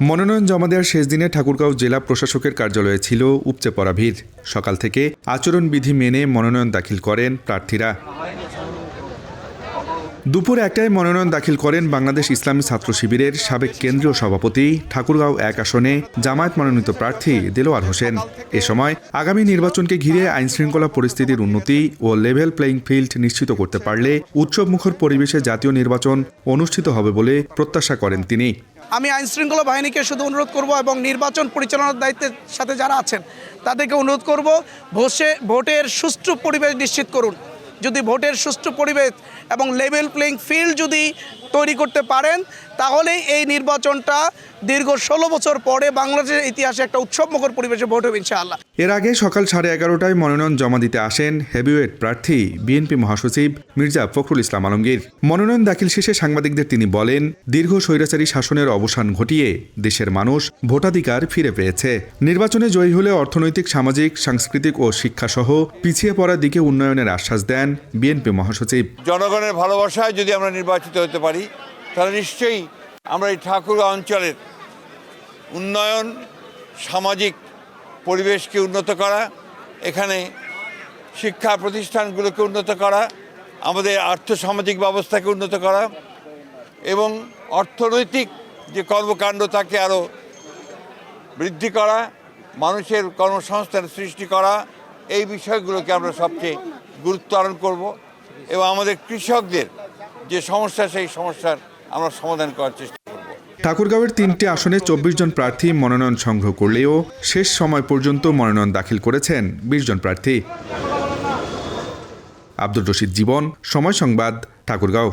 মনোনয়ন জমা দেওয়ার শেষ দিনে ঠাকুরগাঁও জেলা প্রশাসকের কার্যালয়ে ছিল উপচে পড়া ভিড়। সকাল থেকে আচরণবিধি মেনে মনোনয়ন দাখিল করেন প্রার্থীরা। দুপুর 1টায় মনোনয়ন দাখিল করেন বাংলাদেশ ইসলামী ছাত্র শিবিরের সাবেক কেন্দ্রীয় সভাপতি, ঠাকুরগাঁও 1 আসনে জামায়াত মনোনীত প্রার্থী দেলোয়ার হোসেন। এ সময় আগামী নির্বাচনকে ঘিরে আইনশৃঙ্খলা পরিস্থিতির উন্নতি ও লেভেল প্লেইং ফিল্ড নিশ্চিত করতে পারলে উৎসবমুখর পরিবেশে জাতীয় নির্বাচন অনুষ্ঠিত হবে বলে প্রত্যাশা করেন তিনি। আমি আইনশৃঙ্খলা বাহিনীকে শুধু অনুরোধ করব এবং নির্বাচন পরিচালনার দায়িত্বের সাথে যারা আছেন তাদেরকে অনুরোধ করব, ভোটের সুষ্ঠু পরিবেশ নিশ্চিত করুন। যদি ভোটের সুষ্ঠু পরিবেশ এবং লেভেল প্লেইং ফিল্ড যদি তৈরি করতে পারেন, তাহলেই এই নির্বাচনটা দীর্ঘ 16 বছর পরে বাংলাদেশের ইতিহাসে একটা উৎসবমুখর পরিবেশে ভোট হবে ইনশাআল্লাহ। এর আগে সকাল 11:30টায় মনোনয়ন জমা দিতে আসেন হেভিওয়েট প্রার্থী বিএনপি মহাসচিব মির্জা ফখরুল ইসলাম আলমগীর। মনোনয়ন দাখিল শেষে সাংবাদিকদের তিনি বলেন, দীর্ঘ স্বৈরাচারী শাসনের অবসান ঘটিয়ে দেশের মানুষ ভোটাধিকার ফিরে পেয়েছে। নির্বাচনে জয়ী হলে অর্থনৈতিক, সামাজিক, সাংস্কৃতিক ও শিক্ষাসহ পিছিয়ে পড়ার দিকে উন্নয়নের আশ্বাস দেন বিএনপি মহাসচিব। জনগণের ভালোবাসায় যদি আমরা নির্বাচিত হতে পারি, তাহলে নিশ্চয়ই আমরা এই ঠাকুরগাঁও অঞ্চলের উন্নয়ন, সামাজিক পরিবেশকে উন্নত করা, এখানে শিক্ষা প্রতিষ্ঠানগুলোকে উন্নত করা, আমাদের আর্থসামাজিক ব্যবস্থাকে উন্নত করা এবং অর্থনৈতিক যে কর্মকাণ্ড তাকে আরও বৃদ্ধি করা, মানুষের কর্মসংস্থান সৃষ্টি করা, এই বিষয়গুলোকে আমরা সবচেয়ে গুরুত্ব আরোপ করব এবং আমাদের কৃষকদের যে সমস্যা, সেই সমস্যার আমরা সমাধান করার চেষ্টা করব। ঠাকুরগাঁওয়ের 3টি আসনে 24 জন প্রার্থী মনোনয়ন সংগ্রহ করলেও শেষ সময় পর্যন্ত মনোনয়ন দাখিল করেছেন 20 জন প্রার্থী। আব্দুর রশিদ জীবন, সময় সংবাদ, ঠাকুরগাঁও।